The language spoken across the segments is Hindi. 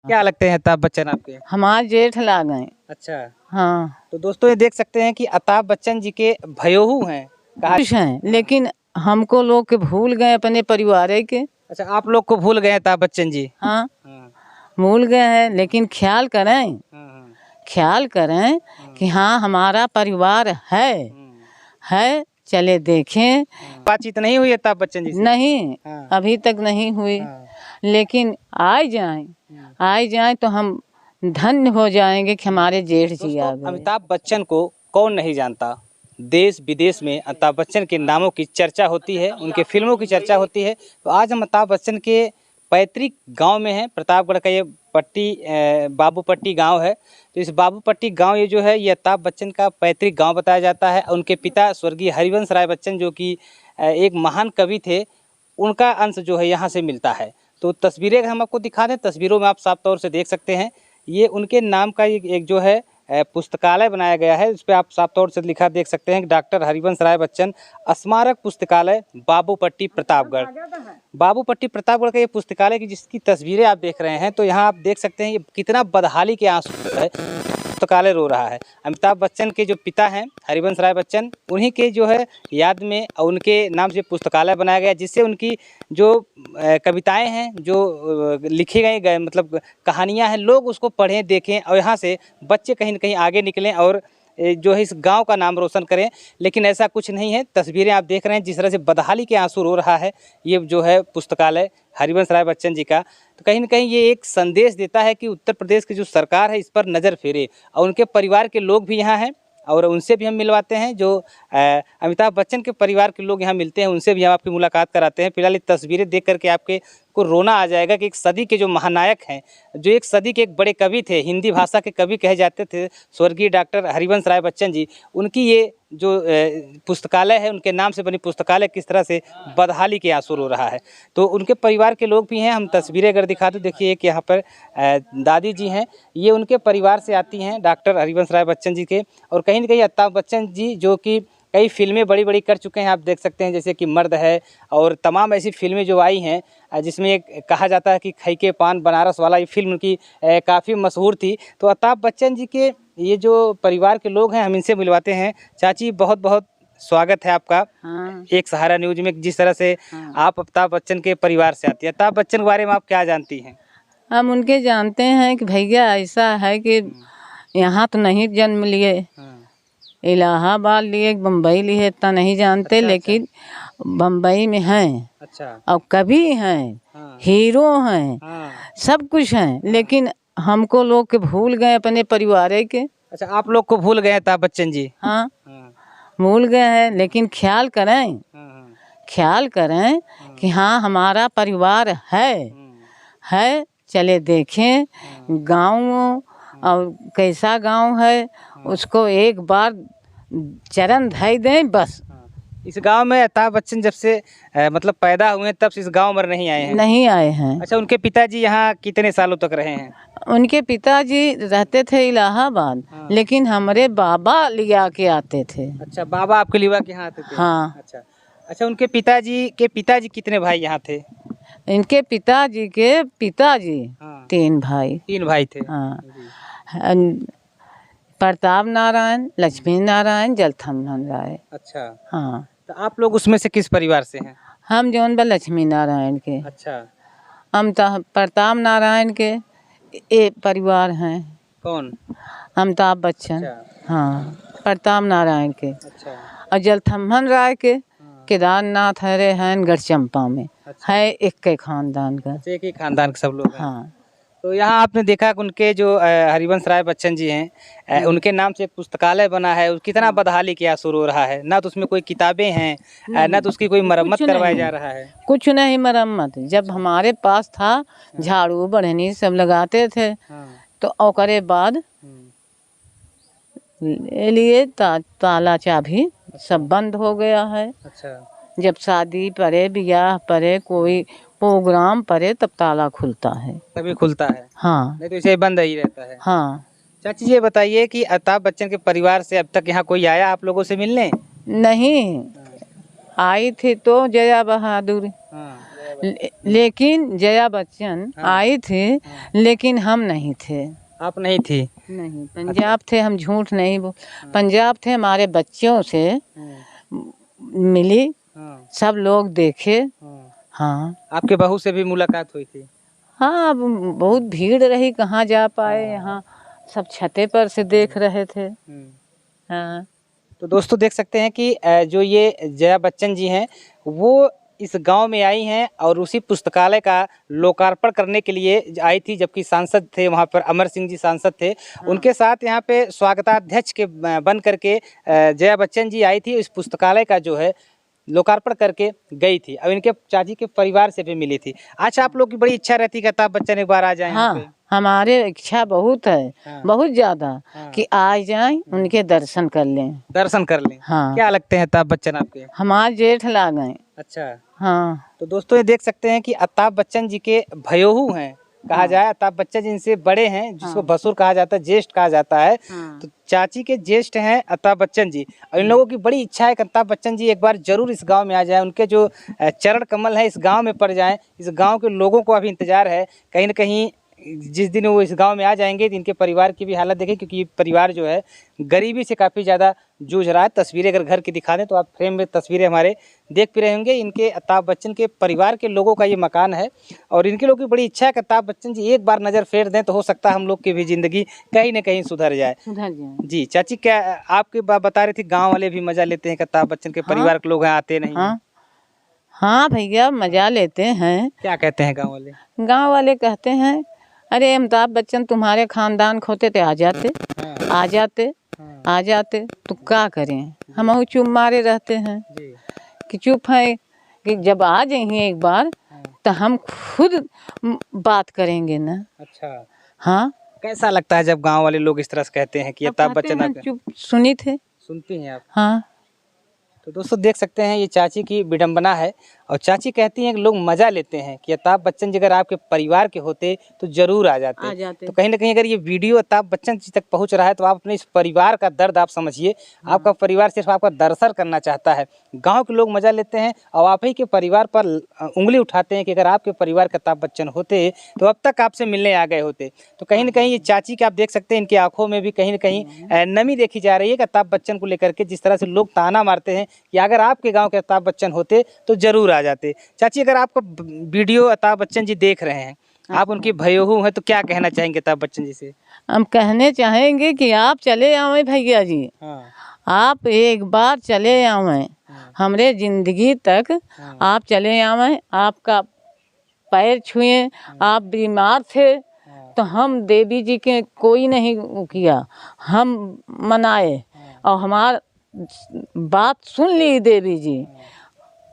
क्या लगते हैं अमिताभ बच्चन आपके? हमारे जेठ ला गए। अच्छा, हाँ, तो दोस्तों ये देख सकते हैं कि अमिताभ बच्चन जी के भयोहू हैं कहा। खुश हैं, लेकिन हमको लोग के भूल गए अपने परिवार के। अच्छा, आप लोग को भूल गए अमिताभ बच्चन जी। हाँ, हाँ, भूल गए हैं, लेकिन ख्याल करें, हाँ, हाँ, ख्याल करें कि हाँ हमारा परिवार है, चले देखें। बातचीत नहीं हुई अमिताभ बच्चन जी से? नहीं, हाँ, अभी तक नहीं हुई, हाँ, लेकिन आ जाए तो हम धन्य हो जाएंगे कि हमारे जेठ जी दोस्तों आ गए। अमिताभ बच्चन को कौन नहीं जानता। देश विदेश में अमिताभ बच्चन के नामों की चर्चा होती है, उनके फिल्मों की चर्चा होती है। तो आज हम अमिताभ बच्चन के पैतृक गांव में हैं। प्रतापगढ़ का ये बाबूपट्टी गांव है। तो इस बाबूपट्टी गांव ये जो है ये अमिताभ बच्चन का पैतृक गांव बताया जाता है। उनके पिता स्वर्गीय हरिवंश राय बच्चन जो कि एक महान कवि थे, उनका अंश जो है यहाँ से मिलता है। तो तस्वीरें हम आपको दिखा दें, तस्वीरों में आप साफ तौर से देख सकते हैं ये उनके नाम का एक जो है पुस्तकालय बनाया गया है। इस पर आप साफ तौर से लिखा देख सकते हैं डॉक्टर हरिवंश राय बच्चन स्मारक पुस्तकालय बाबूपट्टी प्रतापगढ़। बाबूपट्टी प्रतापगढ़ का ये पुस्तकालय की जिसकी तस्वीरें आप देख रहे हैं, तो यहाँ आप देख सकते हैं ये कितना बदहाली के आंसू है, पुस्तकालय रो रहा है। अमिताभ बच्चन के जो पिता हैं हरिवंश राय बच्चन, उन्हीं के जो है याद में उनके नाम से पुस्तकालय बनाया गया, जिससे उनकी जो कविताएं हैं, जो लिखे गए मतलब कहानियां हैं, लोग उसको पढ़ें देखें और यहाँ से बच्चे कहीं न कहीं आगे निकलें और जो है इस गांव का नाम रोशन करें। लेकिन ऐसा कुछ नहीं है। तस्वीरें आप देख रहे हैं जिस तरह से बदहाली के आंसू रो रहा है ये जो है पुस्तकालय हरिवंश राय बच्चन जी का। तो कहीं न कहीं ये एक संदेश देता है कि उत्तर प्रदेश की जो सरकार है इस पर नज़र फेरे और उनके परिवार के लोग भी यहाँ हैं और उनसे भी हम मिलवाते हैं। जो अमिताभ बच्चन के परिवार के लोग यहाँ मिलते हैं उनसे भी हम आपकी मुलाकात कराते हैं। फिलहाल ये तस्वीरें देख करके आपके को रोना आ जाएगा कि एक सदी के जो महानायक हैं, जो एक सदी के एक बड़े कवि थे, हिंदी भाषा के कवि कहे जाते थे, स्वर्गीय डॉक्टर हरिवंश राय बच्चन जी, उनकी ये जो पुस्तकालय है, उनके नाम से बनी पुस्तकालय किस तरह से बदहाली के आंसू रो रहा है। तो उनके परिवार के लोग भी हैं। हम तस्वीरें अगर दिखा दूँ, देखिए एक यहाँ पर दादी जी हैं, ये उनके परिवार से आती हैं डॉक्टर हरिवंश राय बच्चन जी के। और कहीं न कहीं अमिताभ बच्चन जी जो कि कई फिल्में बड़ी बड़ी कर चुके हैं, आप देख सकते हैं जैसे कि मर्द है और तमाम ऐसी फिल्में जो आई हैं जिसमें एक कहा जाता है कि खई के पान बनारस वाला, ये फिल्म उनकी काफ़ी मशहूर थी। तो अमिताभ बच्चन जी के ये जो परिवार के लोग हैं हम इनसे मिलवाते हैं। चाची बहुत बहुत स्वागत है आपका एक सहारा न्यूज में। जिस तरह से आप अमिताभ बच्चन के परिवार से आती है, अमिताभ बच्चन के बारे में आप क्या जानती हैं? हम उनके जानते हैं कि भैया ऐसा है कि यहाँ तो नहीं जन्म लिए, इलाहाबाद लिए, बम्बई लिए, इतना नहीं जानते। अच्छा, लेकिन बम्बई में हैं। अच्छा, और कवि हैं, हीरो हैं, सब कुछ हैं, लेकिन हमको लोग के भूल गए अपने परिवार के। अच्छा, आप लोग को भूल गए अमिताभ बच्चन जी? हाँ, भूल गए हैं, लेकिन ख्याल करें कि हाँ हमारा परिवार है, चले देखें गाँव और कैसा गांव है, उसको एक बार चरण धइ दें बस। इस गांव में अमिताभ बच्चन जब से मतलब पैदा हुए तब से इस गांव में नहीं आए हैं? नहीं आए हैं। अच्छा, उनके पिताजी यहाँ कितने सालों तक रहे हैं? उनके पिताजी रहते थे इलाहाबाद, लेकिन हमारे बाबा लिया के आते थे। अच्छा, बाबा आपके लिवा के यहाँ आते थे? हाँ। अच्छा, उनके पिताजी कितने भाई यहाँ थे? इनके पिताजी के पिताजी 3 भाई। 3 भाई थे। हाँ, प्रताप नारायण, लक्ष्मी नारायण, जलथमन राय। अच्छा, हाँ, तो आप लोग उसमें से किस परिवार से हैं? हम जौन लक्ष्मी नारायण के। अच्छा, हम तो प्रताप नारायण के एक परिवार हैं। कौन? अमिताभ बच्चन। अच्छा, हाँ, प्रताप नारायण के। अच्छा, और जलथमन राय के केदारनाथ हरे हैं गढ़चंपा में। अच्छा, है एक के खानदान का। एक ही खानदान के सब लोग हैं। हाँ। तो यहाँ आपने देखा कि उनके जो हरिवंश राय बच्चन जी हैं, उनके नाम से एक पुस्तकालय बना है। कितना बदहाली के आंसू रो रहा है, ना तो उसमें कोई किताबें हैं, ना तो उसकी कोई मरम्मत करवाया जा रहा है। कुछ नहीं मरम्मत। जब हमारे पास था झाड़ू बढ़नी सब लगाते थे, तो औकरे बाद ले लिए ताला चाबी सब बंद हो गया है। अच्छा, जब शादी पड़े, ब्याह पड़े, कोई प्रोग्राम पड़े तब ताला खुलता है, तभी खुलता है। हाँ, नहीं तो इसे बंद ही रहता है। हाँ। चाची ये बताइए कि अमिताभ बच्चन के परिवार से अब तक यहाँ कोई आया आप लोगों से मिलने? नहीं, आई थी तो जया बहादुर, लेकिन जया बच्चन आई थी, लेकिन हम नहीं थे। आप नहीं थी? नहीं, पंजाब थे, हम झूठ नहीं बोल, पंजाब थे, हमारे बच्चों से मिली, सब लोग देखे। हाँ, आपके बहू से भी मुलाकात हुई थी? हाँ, अब बहुत भीड़ रही, कहाँ जा पाए, यहाँ सब छते पर से देख रहे थे। हाँ। तो दोस्तों देख सकते हैं कि जो ये जया बच्चन जी हैं वो इस गांव में आई हैं और उसी पुस्तकालय का लोकार्पण करने के लिए आई थी, जबकि सांसद थे वहां पर, अमर सिंह जी सांसद थे। उनके साथ यहाँ पे स्वागताध्यक्ष के बन करके जया बच्चन जी आई थी, इस पुस्तकालय का जो है लोकार्पण करके गई थी। अब इनके चाची के परिवार से भी मिली थी। अच्छा, आप लोग की बड़ी इच्छा रहती है कि अमिताभ बच्चन एक बार आ जाए यहाँ पे? हाँ, हमारे इच्छा बहुत है, बहुत ज्यादा, कि आ जाएं, उनके दर्शन कर लें। दर्शन कर लें। हाँ। क्या लगते हैं अमिताभ बच्चन आपके? हमारे जेठ लागे। अच्छा। हाँ। तो दोस्तों ये देख सकते हैं कि अमिताभ बच्चन जी के भयोहू हैं, कहा जाए। अमिताभ बच्चन जी इनसे बड़े हैं, जिसको भसुर कहा जाता है, ज्येष्ठ कहा जाता है। तो चाची के ज्येष्ठ हैं अमिताभ बच्चन जी, और इन लोगों की बड़ी इच्छा है कि अमिताभ बच्चन जी एक बार जरूर इस गांव में आ जाए, उनके जो चरण कमल है इस गांव में पड़ जाएं। इस गांव के लोगों को अभी इंतजार है, कहीं ना कहीं जिस दिन वो इस गांव में आ जाएंगे तो इनके परिवार की भी हालत देखें, क्योंकि ये परिवार जो है गरीबी से काफ़ी ज़्यादा जूझ रहा है। तस्वीरें अगर घर की दिखा दें तो आप फ्रेम में तस्वीरें हमारे देख भी रहे होंगे। इनके अमिताभ बच्चन के परिवार के लोगों का ये मकान है, और इनके लोगों की बड़ी इच्छा है कि अमिताभ बच्चन जी एक बार नज़र फेर दें तो हो सकता है हम लोग की भी ज़िंदगी कहीं ना कहीं सुधर जाए। जी चाची, क्या आपकी बात बता रही थी, गाँव वाले भी मज़ा लेते हैं कि अमिताभ बच्चन के परिवार के लोग आते नहीं? हाँ भैया, मजा लेते हैं। क्या कहते हैं गाँव वाले? गाँव वाले कहते हैं, अरे अमिताभ बच्चन तुम्हारे खानदान खोते थे, आ जाते, आ जाते, आ जाते, तो क्या करें, हम चुप मारे रहते हैं कि चुप है, कि जब आ जाइए एक बार तो हम खुद बात करेंगे ना। अच्छा। हाँ। कैसा लगता है जब गांव वाले लोग इस तरह से कहते हैं कि अमिताभ बच्चन? चुप सुनी थे। सुनती हैं आप? हाँ। तो दोस्तों देख सकते हैं ये चाची की विडंबना है, और चाची कहती हैं कि लोग मज़ा लेते हैं कि अमिताभ बच्चन जी अगर आपके परिवार के होते तो जरूर आ जाते। तो कहीं ना कहीं अगर ये वीडियो अमिताभ बच्चन जी तक पहुंच रहा है तो आप अपने इस परिवार का दर्द आप समझिए। आपका परिवार सिर्फ आपका दर्शन करना चाहता है, गांव के लोग मज़ा लेते हैं और आप ही के परिवार पर उंगली उठाते हैं कि अगर आपके परिवार के अमिताभ बच्चन होते तो अब तक आपसे मिलने आ गए होते। तो कहीं ना कहीं ये चाची के आप देख सकते हैं, इनकी आंखों में भी कहीं ना कहीं नमी देखी जा रही है कि अमिताभ बच्चन को लेकर के जिस तरह से लोग ताना मारते हैं कि अगर आपके गांव के अमिताभ बच्चन होते तो जरूर आ जाते। चाची, अगर आपको वीडियो अमिताभ बच्चन जी देख रहे हैं, आप उनकी भयोहू हैं, तो क्या कहना चाहेंगे अमिताभ बच्चन जी से? हम कहने चाहेंगे कि आप चले आवे भैया जी। आप एक बार चले आवे, हमरे जिंदगी तक आप चले आवे, आपका पैर छुए। आप बीमार थे तो हम देवी जी के कोई नहीं किया, हम मनाए और हमार बात सुन ली देवी जी,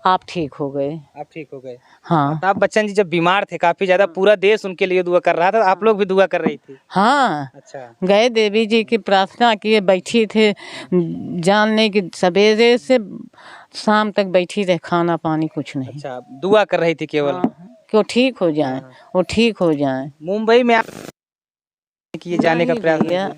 आप ठीक हो गए। आप ठीक हो गए? हाँ। अमिताभ बच्चन जी जब बीमार थे काफी ज्यादा, पूरा देश उनके लिए दुआ कर रहा था, आप लोग भी दुआ कर रही थी? हाँ। अच्छा। गए देवी जी की प्रार्थना किए, बैठी थे, जानने की सवेरे से शाम तक बैठी रहे, खाना पानी कुछ नहीं। अच्छा, दुआ कर रही थी केवल? हाँ, कि वो ठीक हो जाए, वो ठीक हो जाए। मुंबई में किए जाने का प्रयास?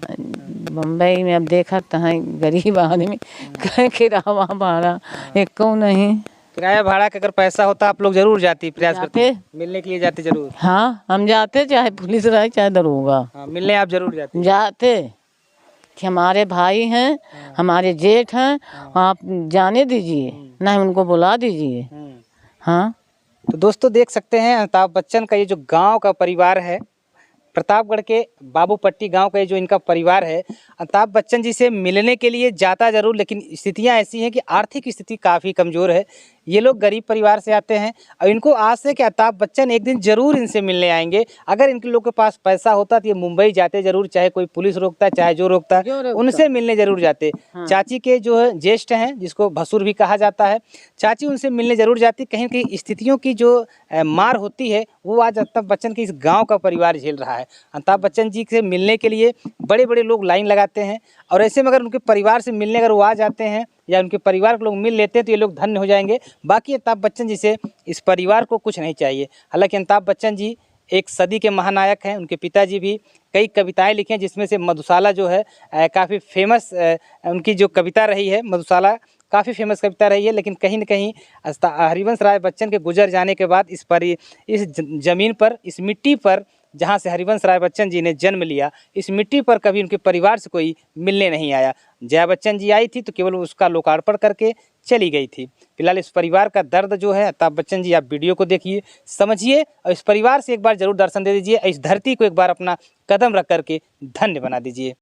मुंबई में अब देखा तहाँ गरीब आदमी किराया भाड़ा एक को नहीं। किराया भाड़ा का अगर पैसा होता आप लोग जरूर जाती, प्रयास करते, मिलने के लिए जाते जरूर? हाँ, हम जाते, चाहे पुलिस रहे चाहे दरोगा। हाँ, मिलने आप जरूर जाते कि हमारे भाई हैं, हमारे जेठ हैं, आप जाने दीजिए, नहीं उनको बुला दीजिए। हाँ। तो दोस्तों देख सकते हैं अमिताभ बच्चन का ये जो गांव का परिवार है, प्रतापगढ़ के बाबूपट्टी गांव का जो इनका परिवार है, अमिताभ बच्चन जी से मिलने के लिए जाता जरूर, लेकिन स्थितियां ऐसी हैं कि आर्थिक स्थिति काफ़ी कमज़ोर है। ये लोग गरीब परिवार से आते हैं और इनको आस है कि अमिताभ बच्चन एक दिन जरूर इनसे मिलने आएंगे। अगर इनके लोग के पास पैसा होता तो ये मुंबई जाते जरूर, चाहे कोई पुलिस रोकता चाहे जो रोकता, उनसे मिलने जरूर जाते। चाची के जो है ज्येष्ठ हैं, जिसको भसुर भी कहा जाता है, चाची उनसे मिलने जरूर जाती। कहीं कहीं स्थितियों की जो मार होती है वो आज अमिताभ बच्चन के इस गाँव का परिवार झेल रहा है। अमिताभ बच्चन जी से मिलने के लिए बड़े बड़े लोग लाइन लगाते हैं, और ऐसे में अगर उनके परिवार से मिलने अगर वो आ जाते हैं या उनके परिवार के लोग मिल लेते हैं तो ये लोग धन्य हो जाएंगे। बाकी अमिताभ बच्चन जी से इस परिवार को कुछ नहीं चाहिए। हालांकि अमिताभ बच्चन जी एक सदी के महानायक हैं। उनके पिताजी भी कई कविताएं लिखी हैं, जिसमें से मधुशाला जो है काफ़ी फेमस उनकी जो कविता रही है, मधुशाला काफ़ी फेमस कविता रही है, लेकिन कहीं न कहीं हरिवंश राय बच्चन के गुजर जाने के बाद इस ज़मीन पर, इस मिट्टी पर जहाँ से हरिवंश राय बच्चन जी ने जन्म लिया, इस मिट्टी पर कभी उनके परिवार से कोई मिलने नहीं आया। जया बच्चन जी आई थी तो केवल उसका लोकार्पण करके चली गई थी। फिलहाल इस परिवार का दर्द जो है, अमिताभ बच्चन जी आप वीडियो को देखिए, समझिए और इस परिवार से एक बार जरूर दर्शन दे दीजिए। इस धरती को एक बार अपना कदम रख करके धन्य बना दीजिए।